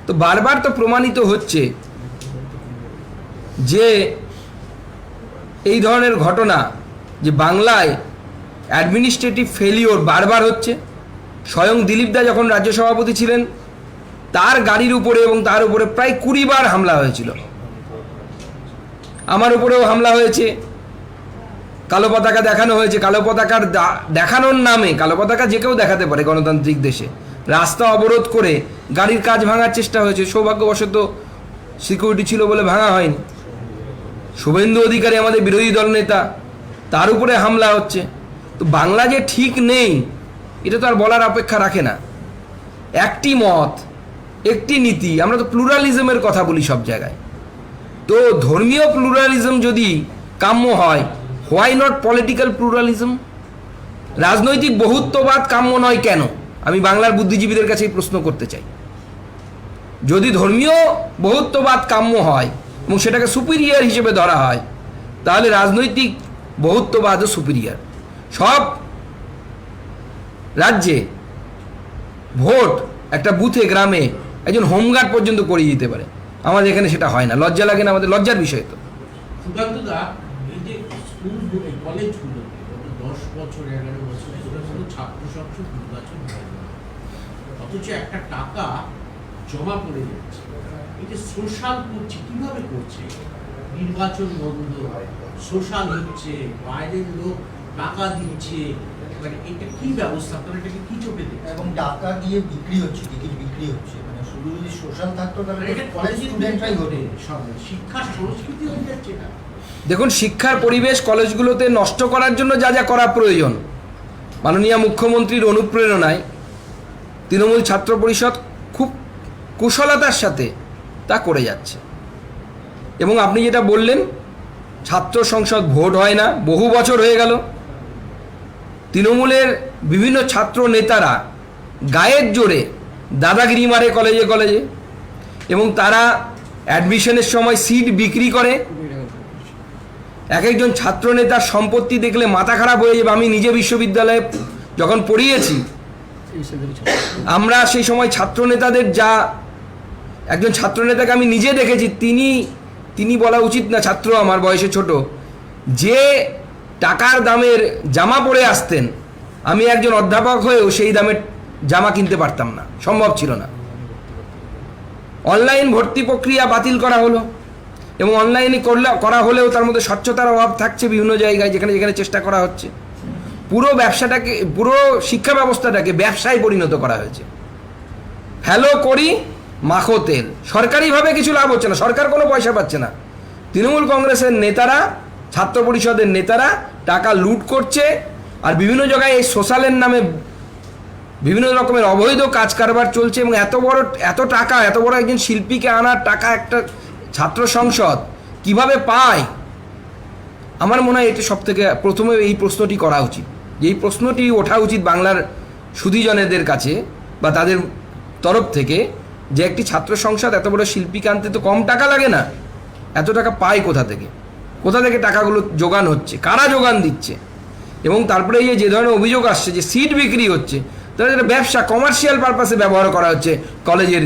তো বারবার তো প্রমাণিত হচ্ছে যে এই ধরনের ঘটনা, যে বাংলায় অ্যাডমিনিস্ট্রেটিভ ফেলিওর বারবার হচ্ছে। স্বয়ং দিলীপ দা যখন রাজ্য সভাপতি ছিলেন, তার গাড়ির উপরে এবং তার উপরে প্রায় 20 বার হামলা হয়েছিল। আমার উপরেও হামলা হয়েছে, কালো পতাকা দেখানো হয়েছে। কালো পতাকার দেখানোর নামে, কালো পতাকা যে কেউ দেখাতে পারে গণতান্ত্রিক দেশে, রাস্তা অবরোধ করে গাড়ির কাজ ভাঙার চেষ্টা হয়েছে। সৌভাগ্যবশত সিকিউরিটি ছিল বলে ভাঙা হয়নি। শুভেন্দু অধিকারী আমাদের বিরোধী দল নেতা, তার উপরে হামলা হচ্ছে। তো বাংলা যে ঠিক নেই এটা তো আর বলার অপেক্ষা রাখে না। একটি মত, একটি নীতি, আমরা তো প্লুরালিজমের কথা বলি সব জায়গায়। তো ধর্মীয় প্লুরালিজম যদি কাম্য হয়, হোয়াই নট পলিটিক্যাল প্লুরালিজম? রাজনৈতিক বহুত্ববাদ কাম্য নয় কেন? আমি বাংলার বুদ্ধিজীবীদের কাছে প্রশ্ন করতে চাই। যদি ধর্মীয় বহুত্ববাদ কাম্য হয় এবং সেটাকে সুপিরিয়ার হিসেবে ধরা হয়, তাহলে রাজনৈতিক বহুত্ববাদও সুপিরিয়ার। সব রাজ্যে ভোট একটা বুথে, গ্রামে একজন হোমগার্ড পর্যন্ত করিয়ে দিতে পারে। আমাদের এখানে সেটা হয় না। লজ্জা লাগে না? আমাদের লজ্জার বিষয় তো। সুকান্তদা, এই যে স্কুল কলেজগুলোতে গত 10 বছর 11 বছরে কোনো ছাত্র সংসদ নির্বাচন হয় না, অথচ একটা টাকা জমা পড়ে যাচ্ছে। এই যে সোশ্যাল করছে, কিভাবে করছে? নির্বাচন বন্ধ, সোশ্যাল হচ্ছে, বাইরের লোক টাকা দিচ্ছে, মানে এটা কি ব্যবস্থা? আপনারা এটাকে কি চোখে দেখছেন? এবং টাকা দিয়ে বিক্রি হচ্ছে, টিকিট বিক্রি হচ্ছে। মানে শুধু যদি সোশ্যাল থাকতো তাহলে এটা কলেজ স্টুডেন্টরাই হতো। শিক্ষা সংস্কৃতি হয়ে যাচ্ছে না। দেখুন, শিক্ষার পরিবেশ কলেজগুলোতে নষ্ট করার জন্য যা যা করা প্রয়োজন, মাননীয় মুখ্যমন্ত্রীর অনুপ্রেরণায় তৃণমূল ছাত্র পরিষদ খুব কুশলতার সাথে তা করে যাচ্ছে। এবং আপনি যেটা বললেন, ছাত্র সংসদ ভোট হয় না, বহু বছর হয়ে গেল। তৃণমূলের বিভিন্ন ছাত্র নেতারা গায়ের জোরে দাদাগিরি মারে কলেজে কলেজে, এবং তারা অ্যাডমিশনের সময় সিট বিক্রি করে। এক একজন ছাত্র নেতার সম্পত্তি দেখলে মাথা খারাপ হয়ে যাবে। আমি নিজে বিশ্ববিদ্যালয়ে যখন পড়িয়েছি, আমরা সেই সময় ছাত্র নেতাদের একজন ছাত্র নেতাকে আমি নিজে দেখেছি, তিনি তিনি বলা উচিত না, ছাত্র আমার বয়সে ছোট, যে টাকার দামের জামা পরে আসতেন, আমি একজন অধ্যাপক হয়েও সেই দামের জামা কিনতে পারতাম না, সম্ভব ছিল না। অনলাইন ভর্তি প্রক্রিয়া বাতিল করা হলো, এবং অনলাইনে করা হলেও তার মধ্যে স্বচ্ছতার অভাব থাকছে বিভিন্ন জায়গায়, যেখানে যেখানে চেষ্টা করা হচ্ছে। পুরো ব্যবসাটাকে, পুরো শিক্ষা ব্যবস্থাটাকে ব্যবসায় পরিণত করা হয়েছে। হ্যালো করি মাখো তেল, সরকারিভাবে কিছু লাভ হচ্ছে না, সরকার কোনো পয়সা পাচ্ছে না। তৃণমূল কংগ্রেসের নেতারা, ছাত্র পরিষদের নেতারা টাকা লুট করছে, আর বিভিন্ন জায়গায় এই সোশ্যালের নামে বিভিন্ন রকমের অবৈধ কাজ কারবার চলছে। এবং এত টাকা, এত বড় একজন শিল্পীকে আনার টাকা একটা ছাত্র সংসদ কিভাবে পায়? আমার মনে হয় এটা সব থেকে প্রথমে এই প্রশ্নটি করা উচিত, যে এই প্রশ্নটি ওঠা উচিত বাংলার সুধীজনেদের কাছে বা তাদের তরফ থেকে, যে একটি ছাত্র সংসদ এত বড় শিল্পীকে আনতে তো কম টাকা লাগে না, এত টাকা পায় কোথা থেকে? কোথা থেকে টাকাগুলো যোগান হচ্ছে, কারা যোগান দিচ্ছে? এবং তারপরে এই যে ধরনের অভিযোগ আসছে যে সিট বিক্রি হচ্ছে, তাহলে যেটা ব্যবসা, কমার্শিয়াল পারপাসে ব্যবহার করা হচ্ছে কলেজের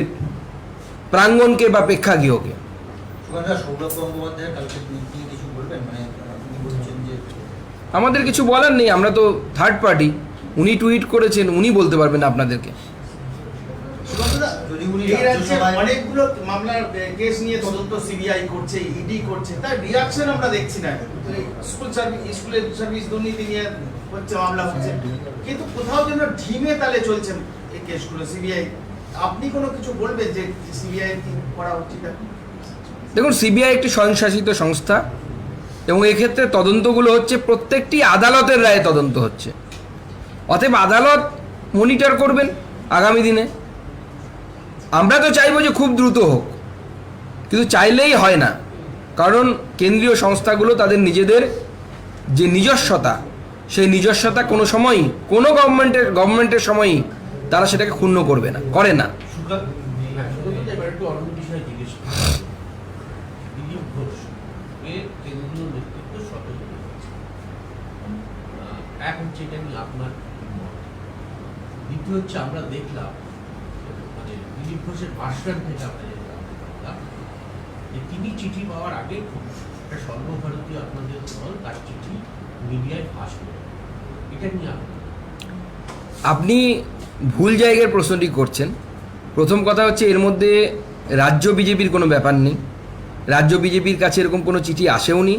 প্রাঙ্গণকে বা প্রেক্ষাগৃহকে। সৌরভ গঙ্গোপাধ্যায়ের কালকে টুইট নিয়ে কিছু বলবেন? মানে আপনি বলছেন যে আমাদের কিছু বলার নেই, আমরা তো থার্ড পার্টি। উনি টুইট করেছেন, উনি বলতে পারবেন আপনাদেরকে। যদি উনি এই রাজ্যে রাজ্যসভায় অনেকগুলো মামলার কেস নিয়ে তদন্ত সিবিআই করছে, ইডি করছে, তার রিয়াকশন আমরা দেখছি না। স্কুলের সার্ভিস দুর্নীতি নিয়ে হচ্ছে, মামলা হচ্ছে, কিন্তু কোথাও যেন ঢিমে তালে চলছে এই কেসগুলো সিবিআই। আপনি কোনো কিছু বলবেন যে সিবিআই কি করা উচিত? দেখুন, সিবিআই একটি স্বয়ংশাসিত সংস্থা, এবং এক্ষেত্রে তদন্তগুলো হচ্ছে প্রত্যেকটি আদালতের রায়ে তদন্ত হচ্ছে। অতএব আদালত মনিটর করবেন আগামী দিনে। আমরা তো চাইবো যে খুব দ্রুত হোক, কিন্তু চাইলেই হয় না, কারণ কেন্দ্রীয় সংস্থাগুলো তাদের নিজেদের যে নিজস্বতা, সেই নিজস্বতা কোনো সময়ই, কোনো গভর্নমেন্টের সময়ই তারা সেটাকে ক্ষুণ্ণ করবে না, করে না। এবার একটু অন্য বিষয়ে জিজ্ঞেস করি। দিলীপ ঘোষ এর কেন্দ্রীয় নেতৃত্ব স্বতন্ত্র হয়েছে। এক হচ্ছে এটা নিয়ে আপনার মত। দ্বিতীয় হচ্ছে আমরা দেখলাম, মানে দিলীপ ঘোষের ভাষণ থেকে আমরা দেখলাম যে তিনি চিঠি পাওয়ার আগে একটা সর্বভারতীয় আপনাদের দল তার চিঠি মিডিয়ায় ফাঁস করে। এটা নিয়ে আপনি ভুল জায়গায় প্রশ্নটি করছেন। প্রথম কথা হচ্ছে, এর মধ্যে রাজ্য বিজেপির কোনো ব্যাপার নেই। রাজ্য বিজেপির কাছে এরকম কোনো চিঠি আসেও নি,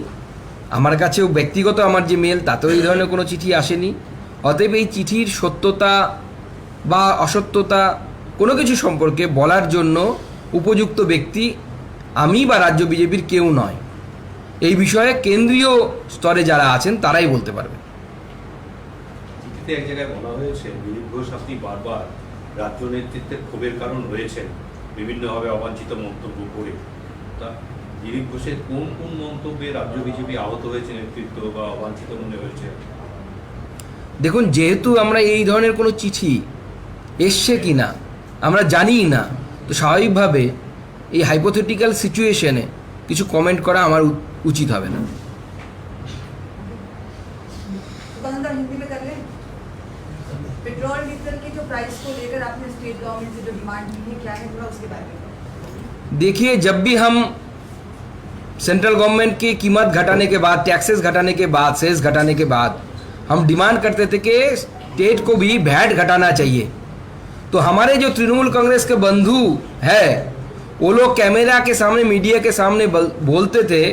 আমার কাছেও ব্যক্তিগত আমার যে মেল তাতেও এই ধরনের কোনো চিঠি আসেনি। অতএব এই চিঠির সত্যতা বা অসত্যতা কোনো কিছু সম্পর্কে বলার জন্য উপযুক্ত ব্যক্তি আমি বা রাজ্য বিজেপির কেউ নয়। এই বিষয়ে কেন্দ্রীয় স্তরে যারা আছেন তারাই বলতে পারবে। চিঠিতে এক জায়গায় বলা হয়েছে, দিলীপ ঘোষ আপনি বারবার রাজ্য নেতৃত্বের ক্ষোভের কারণ হয়েছেন বিভিন্নভাবে অবাঞ্ছিত মন্তব্য করে। তা দিলীপ ঘোষের কোন কোন মন্তব্যে রাজ্য বিজেপি আহত হয়েছে, নেতৃত্ব বা অবাঞ্ছিত মনে হয়েছে? দেখুন, যেহেতু আমরা এই ধরনের কোনো চিঠি এসছে কি না আমরা জানিই না, তো স্বাভাবিকভাবে এই হাইপোথেটিক্যাল সিচুয়েশনে কিছু কমেন্ট করা আমার উচিত হবে না। दुकानदार हिंदी में कर लें। पेट्रोल डीजल की जो प्राइस को लेकर आपने स्टेट गवर्नमेंट से जो डिमांड की है, क्या है थोड़ा उसके बारे में? देखिए, जब भी हम सेंट्रल गवर्नमेंट की कीमत घटाने के बाद, टैक्सेस घटाने के बाद, सेस घटाने के बाद हम डिमांड करते थे कि स्टेट को भी वैट घटाना चाहिए। तो हमारे जो तृणमूल कांग्रेस के बंधु है, वो लोग कैमरा के सामने, मीडिया के सामने बोलते थे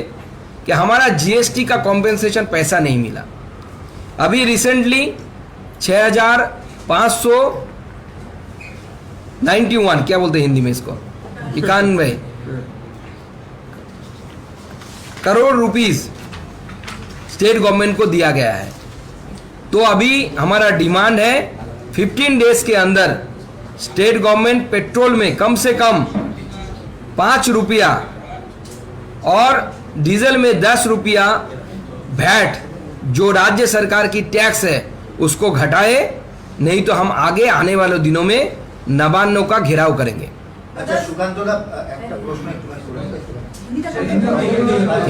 कि हमारा जीएसटी का कॉम्पेंसेशन पैसा नहीं मिला। अभी रिसेंटली 6,591, क्या बोलते हैं हिंदी में इसको, 91 करोड़ रुपीस स्टेट गवर्नमेंट को दिया गया है। तो अभी हमारा डिमांड है 15 डेज के अंदर स्टेट गवर्नमेंट पेट्रोल में कम से कम 5 रुपया और डीजल में 10 रुपया वैट जो राज्य सरकार की टैक्स है उसको घटाए, नहीं तो हम आगे आने वाले दिनों में नवान्नों का घेराव करेंगे। আচ্ছা সুকান্তদা একটা প্রশ্ন একটু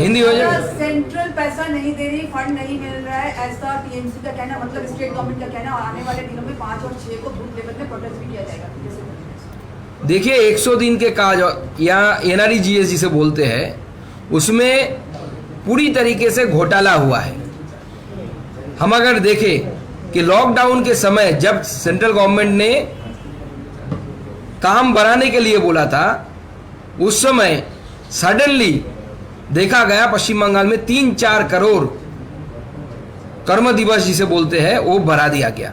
हिंदी हो जाए। सेंट्रल पैसा नहीं दे रही, फंड नहीं मिल रहा है, ऐसा टीएमसी का कहना, मतलब स्टेट गवर्नमेंट का कहना, और आने वाले दिनों में 5 और 6 को बूथ लेवल में प्रोटेस्ट भी किया जाएगा। देखिए, 100 दिन के काज या एनआरईजीएस जिसे बोलते हैं, उसमें पूरी तरीके से घोटाला हुआ है। हम अगर देखें कि लॉकडाउन के समय जब सेंट्रल गवर्नमेंट ने काम बढ़ाने के लिए बोला था, उस समय सडनली देखा गया पश्चिम बंगाल में 3-4 करोड़ कर्म दिवस जिसे बोलते हैं वो बढ़ा दिया गया।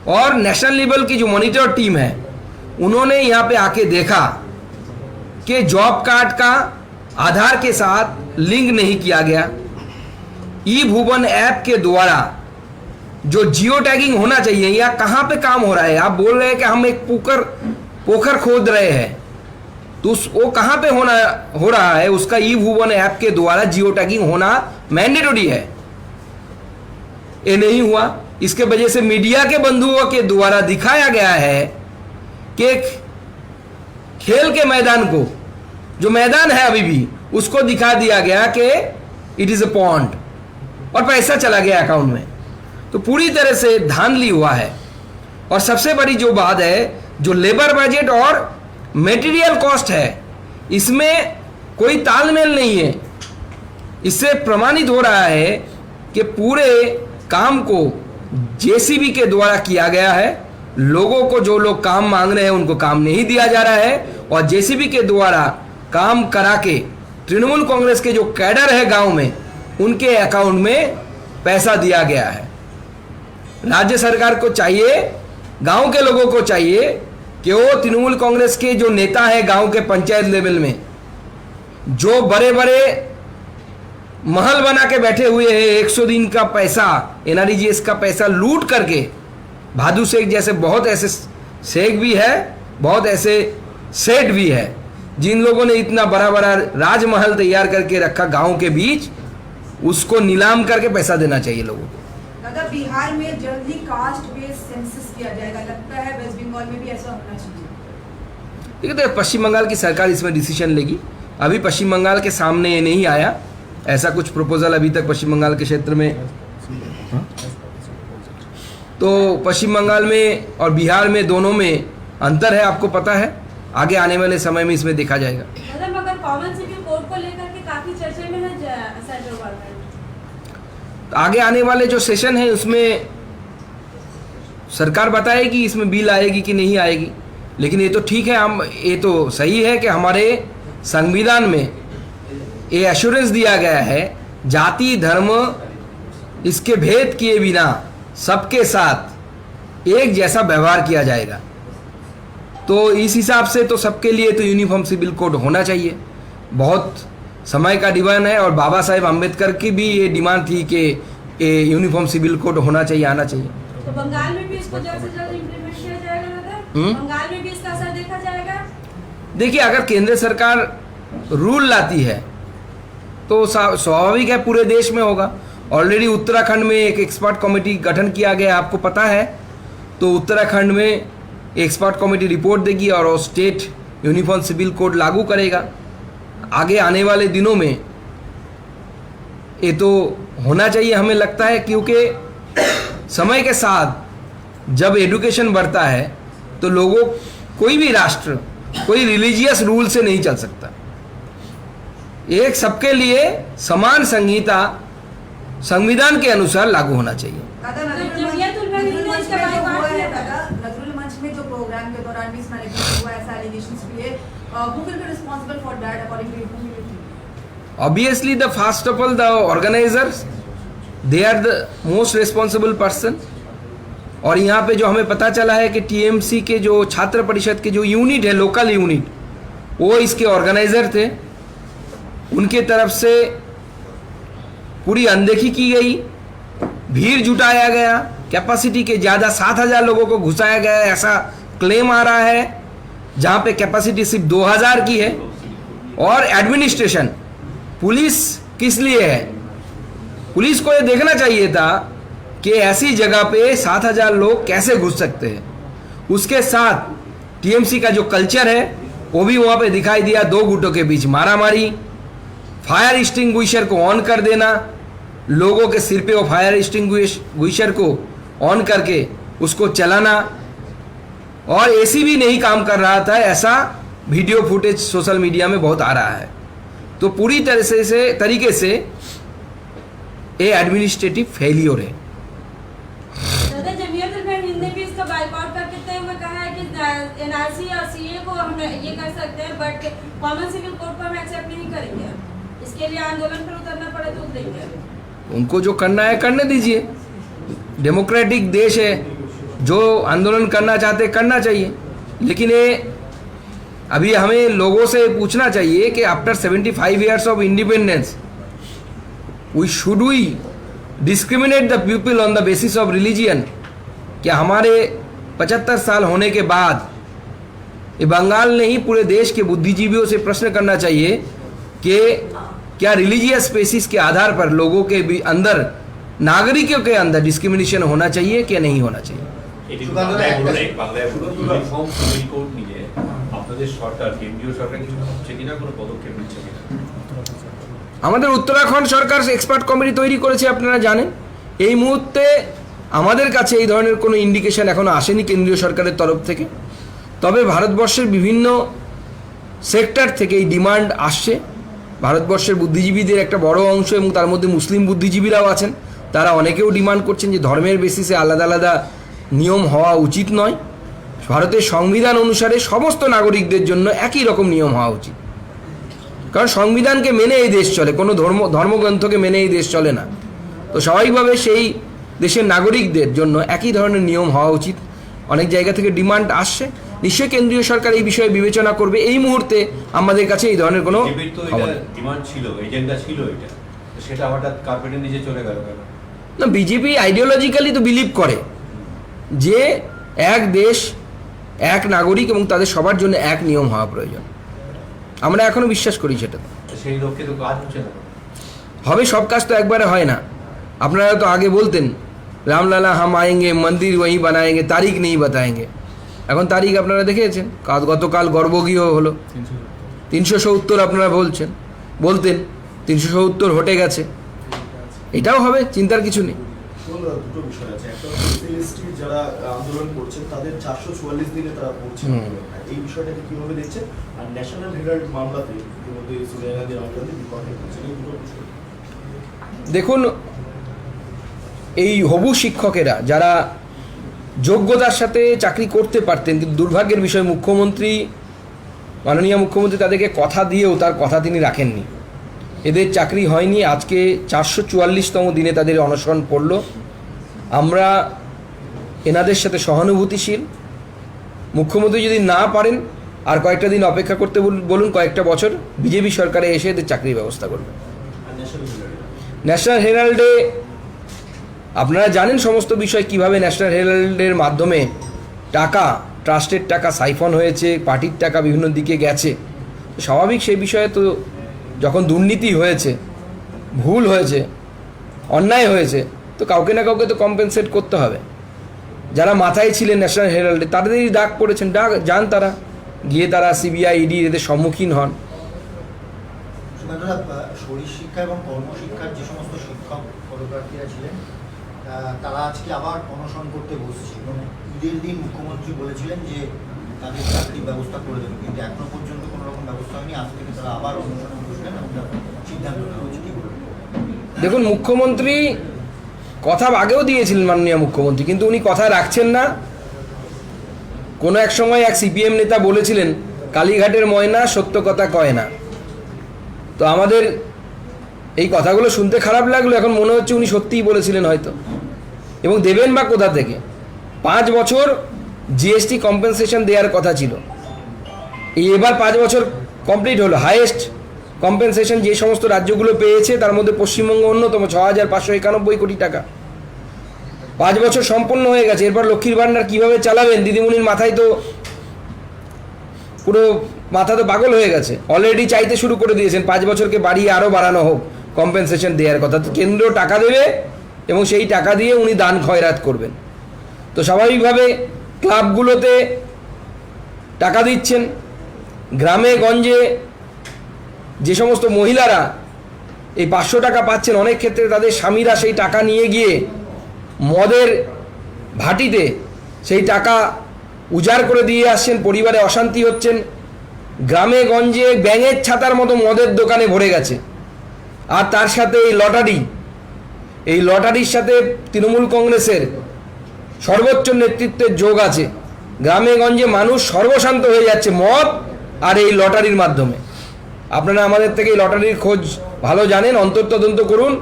और नेशनल लेवल की जो मॉनिटर टीम है उन्होंने यहाँ पे आके देखा कि जॉब कार्ड का आधार के साथ लिंक नहीं किया गया। ई भुवन ऐप के द्वारा जो जियो टैगिंग होना चाहिए या कहाँ पे काम हो रहा है, आप बोल रहे हैं कि हम एक पोखर खोद रहे हैं, तो वो कहाँ पे हो रहा है, उसका ई भुवन ऐप के द्वारा जियो टैगिंग होना मैंडेटरी है। ये नहीं हुआ। इसके वजह से मीडिया के बंधुओं के द्वारा दिखाया गया है कि खेल के मैदान को, जो मैदान है अभी भी, उसको दिखा दिया गया कि इट इज अ पॉन्ड, और पैसा चला गया अकाउंट में। तो पूरी तरह से धांधली हुआ है। और सबसे बड़ी जो बात है, जो लेबर बजट और मटेरियल कॉस्ट है, इसमें कोई तालमेल नहीं है। इससे प्रमाणित हो रहा है कि पूरे काम को जेसीबी के द्वारा किया गया है। लोगों को, जो लोग काम मांग रहे हैं, उनको काम नहीं दिया जा रहा है, और जेसीबी के द्वारा काम करा के तृणमूल कांग्रेस के जो कैडर है गांव में, उनके अकाउंट में पैसा दिया गया है। राज्य सरकार को चाहिए, गांव के लोगों को चाहिए कि वो तृणमूल कांग्रेस के जो नेता है गांव के पंचायत लेवल में, जो बड़े बड़े महल बना के बैठे हुए हैं, 100 दिन का पैसा, एनआरईजीएस का पैसा लूट करके, भादु शेख जैसे बहुत ऐसे शेख भी है, बहुत ऐसे सेठ भी है, जिन लोगों ने इतना बड़ा बड़ा राजमहल तैयार करके रखा गांव के बीच, उसको नीलाम करके पैसा देना चाहिए लोगों को। दादा, बिहार में जल्दी कास्ट बेस्ड सेंसस किया जाएगा, लगता है वेस्ट बंगाल में भी ऐसा होना चाहिए। ठीक है, तो पश्चिम बंगाल की सरकार इसमें डिसीजन लेगी। अभी पश्चिम बंगाल के सामने ये नहीं आया, ऐसा कुछ प्रपोजल अभी तक पश्चिम बंगाल के क्षेत्र में। तो पश्चिम बंगाल में और बिहार में दोनों में अंतर है, आपको पता है। आगे आने वाले समय में इसमें देखा जाएगा। मगर कॉमन सिविल कोड को लेकर के काफी चर्चे में है सेंट्रल गवर्नमेंट। आगे आने वाले जो सेशन है उसमें सरकार बताएगी इसमें बिल आएगी कि नहीं आएगी। लेकिन ये तो ठीक है, हम ये तो सही है कि हमारे संविधान में ये एश्योरेंस दिया गया है, जाति धर्म इसके भेद किए बिना सबके साथ एक जैसा व्यवहार किया जाएगा। तो इस हिसाब से तो सबके लिए तो यूनिफॉर्म सिविल कोड होना चाहिए। बहुत समय का डिमांड है, और बाबा साहेब अम्बेडकर की भी ये डिमांड थी कि ये यूनिफॉर्म सिविल कोड होना चाहिए, आना चाहिए। तो बंगाल में भी इसको जल्द से जल्द इम्प्लीमेंट किया जाएगा दादा? बंगाल में भी इसका असर देखा जाएगा? देखिए, अगर केंद्र सरकार रूल लाती है तो स्वाभाविक है पूरे देश में होगा। ऑलरेडी उत्तराखंड में एक एक्सपर्ट कमेटी गठन किया गया, आपको पता है। तो उत्तराखंड में एक्सपर्ट कमेटी रिपोर्ट देगी और वो स्टेट यूनिफॉर्म सिविल कोड लागू करेगा। आगे आने वाले दिनों में ये तो होना चाहिए, हमें लगता है, क्योंकि समय के साथ जब एजुकेशन बढ़ता है तो लोगों, कोई भी राष्ट्र कोई रिलीजियस रूल से नहीं चल सकता। एक सबके लिए समान संहिता संविधान के अनुसार लागू होना चाहिए। नजरुल मंच में जो प्रोग्राम के दौरान भी इसमें हुआ, ऐसा एलिगेशंस भी है, who will be responsible for that according to you? Obviously, first of all, the organizers, they are the most responsible person. और यहाँ पे जो हमें पता चला है कि टीएमसी के जो छात्र परिषद के जो यूनिट है, लोकल यूनिट, वो इसके ऑर्गेनाइजर थे। उनके तरफ से पूरी अनदेखी की गई, भीड़ जुटाया गया, कैपेसिटी के ज़्यादा 7,000 लोगों को घुसाया गया, ऐसा क्लेम आ रहा है, जहाँ पे कैपेसिटी सिर्फ 2,000 की है। और एडमिनिस्ट्रेशन, पुलिस किस लिए है? पुलिस को ये देखना चाहिए था कि ऐसी जगह पे 7,000 लोग कैसे घुस सकते हैं। उसके साथ टीएमसी का जो कल्चर है वो भी वहाँ पे दिखाई दिया। दो गुटों के बीच मारामारी, फायर एक्सटिंग्विशर को ऑन कर देना, लोगों के सिर पे वो फायर एक्सटिंग्विशर को ऑन करके उसको चलाना, और एसी भी नहीं काम कर रहा था, ऐसा वीडियो फुटेज सोशल मीडिया में बहुत आ रहा है। तो पूरी तरीके से ये एडमिनिस्ट्रेटिव फेलियर है। दादा, जमीयत उलमा हिंद ने भी इसका बाइकआउट करते हुए कहा है कि एनआरसी और सीए को हम ये कर सकते हैं, बट कॉमन सिविल कोड को हम एक्सेप्ट नहीं करेंगे। इसके लिए आंदोलन पर उतरना पड़े तो उतरेंगे। उनको जो करना है करने दीजिए, डेमोक्रेटिक देश है, जो आंदोलन करना चाहते करना चाहिए। लेकिन ये अभी हमें लोगों से पूछना चाहिए कि after 75 years of independence we discriminate the people on the basis of religion? क्या हमारे 75 साल होने के बाद ये बंगाल नहीं पूरे देश के बुद्धिजीवियों से प्रश्न करना चाहिए कि क्या रिलीजियस बेसिस के आधार पर लोगों के भी अंदर, नागरिकों के अंदर डिस्क्रिमिनेशन होना चाहिए कि नहीं होना चाहिए? ইউনিফর্ম সিভিল কোড নিয়ে আপনাদের সরকার, কেন্দ্রীয় সরকার কিছু ভাবছে কিনা, কোনো পদক্ষেপ নিচ্ছে কিনা? আমাদের উত্তরাখণ্ড সরকার এক্সপার্ট কমিটি তৈরি করেছে, আপনারা জানেন। এই মুহূর্তে আমাদের কাছে এই ধরনের কোনো ইন্ডিকেশন এখনো আসেনি কেন্দ্রীয় সরকারের তরফ থেকে। তবে ভারতবর্ষের বিভিন্ন সেক্টর থেকে এই ডিমান্ড আসছে। ভারতবর্ষের বুদ্ধিজীবীদের একটা বড় অংশ এবং তার মধ্যে মুসলিম বুদ্ধিজীবীরাও আছেন, তারা অনেকেও ডিমান্ড করছেন যে ধর্মের বেসিসে আলাদা আলাদা নিয়ম হওয়া উচিত নয়। ভারতের সংবিধান অনুসারে সমস্ত নাগরিকদের জন্য একই রকম নিয়ম হওয়া উচিত, কারণ সংবিধানকে মেনে এই দেশ চলে, কোনো ধর্মগ্রন্থকে মেনে এই দেশ চলে না। তো স্বাভাবিকভাবে সেই দেশের নাগরিকদের জন্য একই ধরনের নিয়ম হওয়া উচিত। অনেক জায়গা থেকে ডিমান্ড আসছে, নিশ্চয়ই কেন্দ্রীয় সরকার এই বিষয়ে বিবেচনা করবে। এই মুহূর্তে আমাদের কাছে এই ধরনের কোনো খবর নেই। ডিমান্ড ছিল, এজেন্ডা ছিল এটা, সেটা হঠাৎ কার্পেটের নিচে চলে গেল কেন? না, বিজেপি আইডিওলজিক্যালি তো বিলিভ করে যে এক দেশ, এক নাগরিক এবং তাদের সবার জন্য এক নিয়ম হওয়া প্রয়োজন। আমরা এখনো বিশ্বাস করি সেটা। সেই লক্ষ্যে তো কাজ হচ্ছে না। হবে, সব কাজ তো একবারে হয় না। আপনারা তো আগে বলতেন রামলালা হাম আয়েঙ্গে, মন্দির ওই বানায়েঙ্গে, তারিখ নেই বাতায়েঙ্গে। এখন তারিখ আপনারা দেখেছেন, গতকাল গর্ভগৃহ হলো, 370 আপনারা বলতেন 370 হটে গেছে। এটাও হবে, চিন্তার কিছু নেই। দুটো বিষয় আছে, একটা হচ্ছে যারা আন্দোলন করছেন তাদের 444 দিনে তারা পড়ছেন, এই বিষয়টাকে কিভাবে দেখছেন? আর ন্যাশনাল হেরাল্ড মামলাতে ইতিমধ্যে সোনিয়া গান্ধীর মামলাতে বিপক্ষে করছেন, এই দুটো বিষয়। দেখুন, এই হবু শিক্ষকেরা যারা যোগ্যতার সাথে চাকরি করতে পারতেন, কিন্তু দুর্ভাগ্যের বিষয় মাননীয় মুখ্যমন্ত্রী তাদেরকে কথা দিয়েও তার কথা তিনি রাখেননি। এদের চাকরি হয়নি। আজকে 444তম দিনে তাদের অনশন পড়ল। আমরা এনাদের সাথে সহানুভূতিশীল। মুখ্যমন্ত্রী যদি না পারেন আর কয়েকটা দিন অপেক্ষা করতে বলুন, কয়েকটা বছর বিজেপি সরকারে এসে এদের চাকরির ব্যবস্থা করবে। ন্যাশনাল হেরাল্ডে আপনারা জানেন সমস্ত বিষয়, কিভাবে ন্যাশনাল হেরাল্ডের মাধ্যমে টাকা, ট্রাস্টের টাকা সাইফন হয়েছে, পার্টির টাকা বিভিন্ন দিকে গেছে। স্বাভাবিক সেই বিষয়ে তো যখন দুর্নীতি হয়েছে, ভুল হয়েছে, অন্যায় হয়েছে, তো কাউকে না কাউকে তো কম্পেনসেট করতে হবে। যারা মাথায় ছিলেন ন্যাশনাল হেরাল্ডে তাদেরই ডাক পড়েছেন, যান তারা গিয়ে তারা সিবিআই, ইডি এদের সম্মুখীন হন। শরীর শিক্ষা এবং কর্মশিক্ষার যে সমস্ত শিক্ষক পদপ্রার্থীরা ছিলেন তারা আজকে আবার অনশন করতে বসছে এবং ঈদের দিন মুখ্যমন্ত্রী বলেছিলেন যে তাদের চাকরির ব্যবস্থা করে দেবেন, কিন্তু এখনো পর্যন্ত কোনো রকম ব্যবস্থা হয়নি। আজ থেকে তারা আবার অনশনে বসবেন এবং সিদ্ধান্ত নেওয়া হচ্ছে। কি বলবেন? দেখুন, মুখ্যমন্ত্রী কথা আগেও দিয়েছিলেন মাননীয় মুখ্যমন্ত্রী, কিন্তু উনি কথা রাখছেন না। কোনো এক সময় এক সিপিএম নেতা বলেছিলেন, কালীঘাটের ময়না সত্য কথা কয় না। তো আমাদের এই কথাগুলো শুনতে খারাপ লাগলো, এখন মনে হচ্ছে উনি সত্যিই বলেছিলেন হয়তো। এবং দেবেন বা কোথা থেকে? 5 বছর জিএসটি কম্পেনসেশন দেওয়ার কথা ছিল, এবার 5 বছর কমপ্লিট হলো। হাইয়েস্ট কম্পেনসেশন যে সমস্ত রাজ্যগুলো পেয়েছে তার মধ্যে পশ্চিমবঙ্গ অন্যতম, 6591 কোটি টাকা। 5 বছর সম্পন্ন হয়ে গেছে। এরপর লক্ষ্মীর ভাণ্ডার কীভাবে চালাবেন? দিদিমণির মাথায় তো পুরো মাথা তো পাগল হয়ে গেছে। অলরেডি চাইতে শুরু করে দিয়েছেন 5 বছরকে বাড়িয়ে আরও বাড়ানো হোক কম্পেনসেশন দেওয়ার কথা। তো কেন্দ্র টাকা দেবে এবং সেই টাকা দিয়ে উনি দান খয়রাত করবেন। তো স্বাভাবিকভাবে ক্লাবগুলোতে টাকা দিচ্ছেন, গ্রামে গঞ্জে যে সমস্ত মহিলারা এই 500 টাকা পাচ্ছেন, অনেক ক্ষেত্রে তাদের স্বামীরা সেই টাকা নিয়ে গিয়ে মদের ভাটিতে সেই টাকা উজাড় করে দিয়ে আসছেন, পরিবারে অশান্তি হচ্ছেন। গ্রামে গঞ্জে ব্যাঙের ছাতার মতো মদের দোকানে ভরে গেছে। আর তার সাথে এই লটারির সাথে তৃণমূল কংগ্রেসের সর্বোচ্চ নেতৃত্বের যোগ আছে। গ্রামে গঞ্জে মানুষ সর্বশান্ত হয়ে যাচ্ছে মদ আর এই লটারির মাধ্যমে। আপনারা আমাদের থেকে এই লটারির খোঁজ ভালো জানেন, অন্তর্তদন্ত করুন,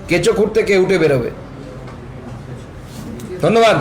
কেঁচো খুঁড়তে কে উঠে বেরোবে। ধন্যবাদ।